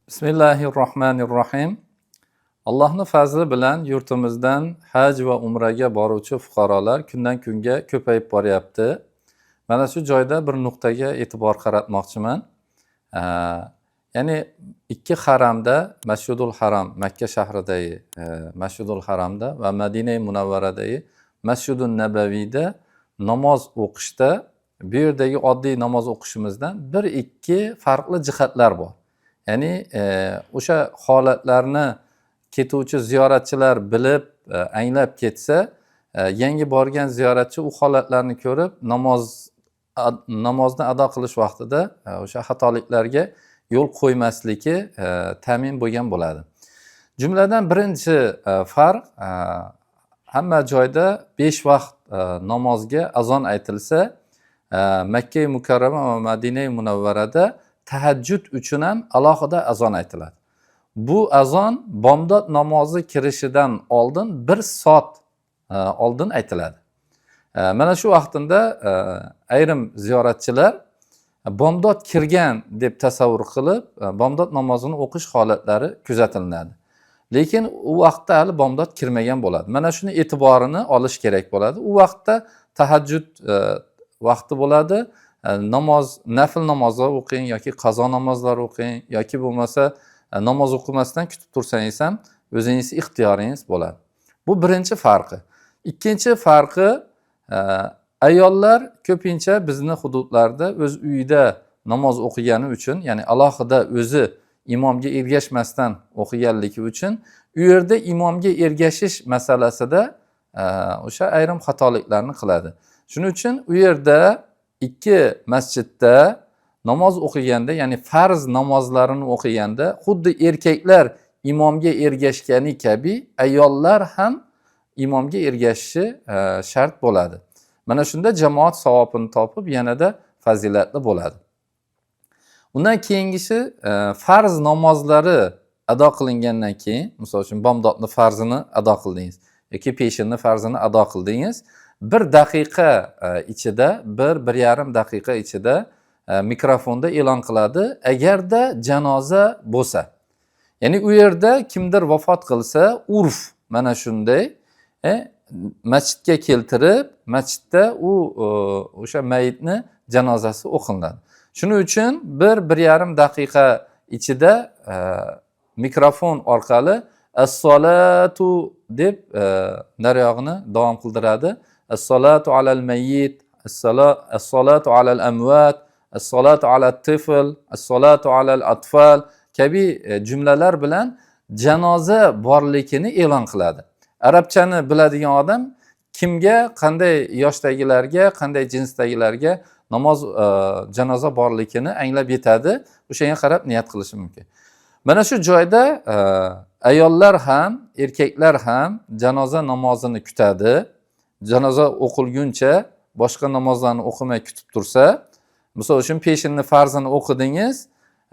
Bismillahirrohmanirrohim. Allohning fazli bilan yurtimizdan haj va umraga boruvchi fuqarolar kundan kunga ko'payib boryapti. Mana shu joyda bir nuqtaga e'tibor qaratmoqchiman. Ee, Ya'ni ikki haramda, Masjidul Haram, Makka shahridagi Masjidul Haramda va Madina Munavvaradagi Masjidun Nabaviyda namoz o'qishda bu yerdagi oddiy namoz o'qishimizdan bir ikki farqli jihatlar bor. Ya'ni o'sha holatlarni ketuvchi ziyoratchilar bilib, anglab ketsa, yangi borgan ziyoratchi u holatlarni ko'rib namozni ado qilish vaqtida o'sha xatoliklarga yo'l qo'ymasligi ta'min bo'lgan bo'ladi. Jumladan birinchi farq, hamma joyda 5 vaqt namozga azon aytilsa, Makka Mukarrama va Madina Munavvarada tahajjud uchun ham alohida azon aytiladi. Bu azon bomdod namozi kirishidan oldin 1 soat oldin aytiladi. Mana shu vaqtida ayrim ziyoratchilar bomdod kirgan deb tasavvur qilib, bomdod namozini o'qish holatlari kuzatiladi. Lekin u vaqtda hali bomdod kirmagan bo'ladi. Mana shuni e'tiborini olish kerak bo'ladi. U vaqtda tahajjud vaqti bo'ladi. Nafl namozlar o'qing yoki qazo namozlar o'qing yoki bo'lmasa namoz o'qimasdan kutib tursangiz ham o'zingiz ixtiyoringiz bo'ladi. Bu birinchi farqi. Ikkinchi farqi, ayollar ko'pincha bizni hududlarda o'z uyida namoz o'qigani uchun, ya'ni alohida o'zi imomga ergashmasdan o'qiganligi uchun u yerda imomga ergashish masalasida o'sha ayrim xatoliklarni qiladi. Shuning uchun u yerda ikki masjidda namoz o'qiganda, ya'ni farz namozlarini o'qiganda xuddi erkaklar imomga ergashgani kabi ayollar ham imomga ergashishi shart bo'ladi. Mana shunda jamoat savobini topib yanada fazilatli bo'ladi. Undan keyingisi, farz namozlari ado qilingandan keyin, misol uchun bomdodni farzini ado qildingiz yoki peshinni farzini ado qildingiz, 1 daqiqa ichida, 1-1,5 daqiqa ichida mikrofonda e'lon qiladi agarda janoza bo'lsa. Ya'ni u yerda kimdir vafot qilsa, urf mana shunday, masjidga keltirib, masjidda o'sha mayitni janozasi o'qiladi. Shuning uchun 1-1,5 daqiqa ichida mikrofon orqali as-solatu deb naryoqni davom qildiradi. As-solatu alal mayyit, as-solatu alal amvat, as-solatu alal tifl, as-solatu alal atfal kabi jumlalar bilan janoza borligini e'lon qiladi. Arabchani biladigan odam kimga, qanday yoshdagilarga, qanday jinsdagilarga janoza borligini anglab yetadi. O'shanga qarab niyat qilishi mumkin. Mana shu joyda ayollar ham, erkaklar ham janoza namozini kutadi. Janoza o'qilguncha boshqa namozlarni o'qimay kutib tursa, misol uchun peshinni farzini o'qidingiz,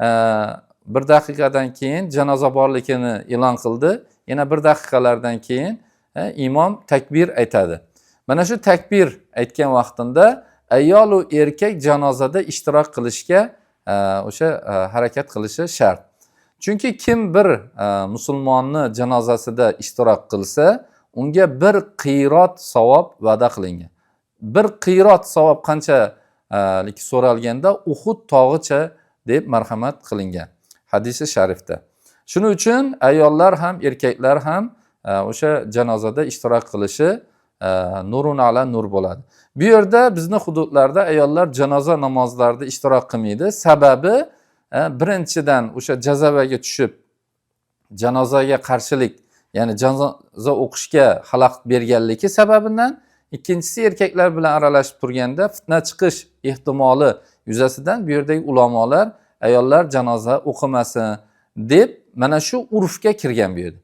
1 daqiqadan keyin janoza borligini e'lon qildi, yana 1 daqiqalardan keyin imom takbir aytadi. Mana shu takbir aytgan vaqtida ayol va erkak janozada ishtirok qilishga o'sha harakat qilishi shart. Chunki kim bir musulmonni janozasida ishtirok qilsa, unga 1 qirot savob va'da qilingan. 1 qirot savob qanchalik so'ralganda Uhud tog'icha deb marhamat qilingan hadisi sharifda. Shuning uchun ayollar ham, erkaklar ham o'sha janozada ishtirok qilishi nurun ala nur bo'ladi. Bu yerda bizni hududlarda ayollar janoza namozlarida ishtirok qilmaydi. Sababi, birinchidan o'sha jazavaga tushib janozaga qarshilik, ya'ni janoza o'qishga xalaqit berganligi sababidan, ikkinchisi erkaklar bilan aralashib turganda fitna chiqish ehtimoli yuzasidan bu yerdagi ulamolar ayollar janoza o'qimasin deb mana shu urfga kirgan bu yerda.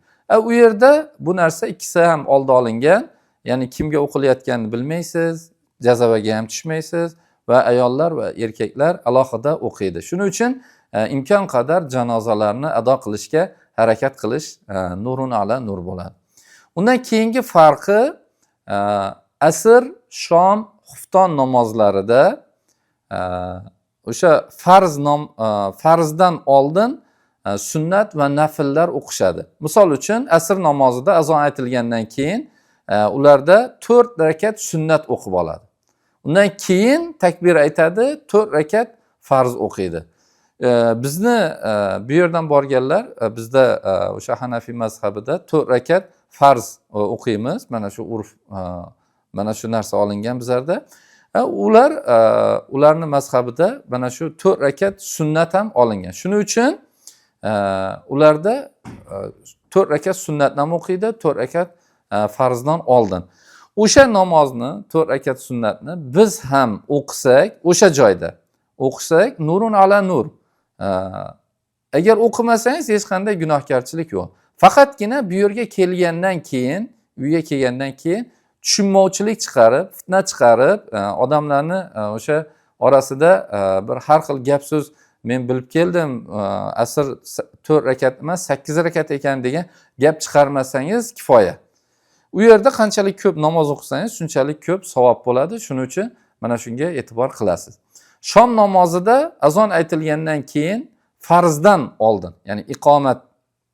U yerda bu narsa ikkisi ham oldi olingan, ya'ni kimga o'qilayotganini bilmaysiz, jazavaga ham tushmaysiz va ayollar va erkaklar alohida o'qiydi. Shuning uchun imkon qadar janozalarni ado qilishga harakat qilish nurun ala nur bo'ladi. Undan keyingi farqi, asr, shom, xufton namozlarida o'sha farzdan oldin sunnat va nafllar o'qishadi. Misol uchun asr namozida azon aytilgandan keyin ularda 4 rakat sunnat o'qib oladi. Undan keyin takbir aytadi, 4 rakat farz o'qiydi. Bizni bu yerdan borganlar bizda o'sha Hanafiy mazhabida 4 rakat farz o'qiymiz. Mana shu urf mana shu narsa olingan bizlarda. Ularni mazhabida mana shu 4 rakat sunnat ham olingan. Shuning uchun ularda 4 rakat sunnatni ham o'qiydi, 4 rakat farzdan oldin. O'sha namozni 4 rakat sunnatni biz ham o'qisak, o'sha joyda o'qisak, nurun ala nur. Agar o'qimasangiz hech qanday gunohkorchilik yo'q. Faqatgina bu yerga kelgandan keyin, uyga kelgandan keyin tushunmovchilik chiqarib, fitna chiqarib, odamlarni o'sha orasida bir har xil gap so'z men bilib keldim, asr 4 rakat emas, 8 rakat ekan degan gap chiqarmasangiz kifoya. U yerda qanchalik ko'p namoz o'qisangiz, shunchalik ko'p savob bo'ladi. Shuning uchun mana shunga e'tibor qilasiz. Shom namozida azon aytilgandan keyin farzdan oldin, ya'ni iqomat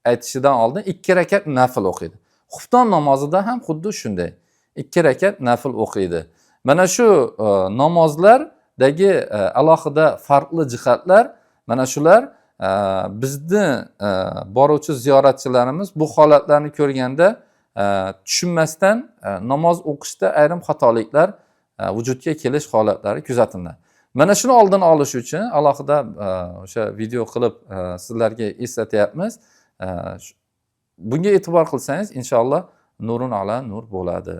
aytishidan oldin 2 rakat nafl o'qiydi. Xufton namozida ham xuddi shunday. 2 rakat nafl o'qiydi. Mana shu namozlardagi alohida farqli jihatlar, mana shular bizni boruvchi ziyoratchilarimiz bu holatlarni ko'rganda tushunmasdan namoz o'qishda ayrim xatoliklar vujudga kelish holatlari kuzatiladi. Mana shuni oldini olish uchun alohida o'sha video qilib sizlarga eslatyapmiz. Bunga e'tibor qilsangiz inshaalloh nurun ala nur bo'ladi.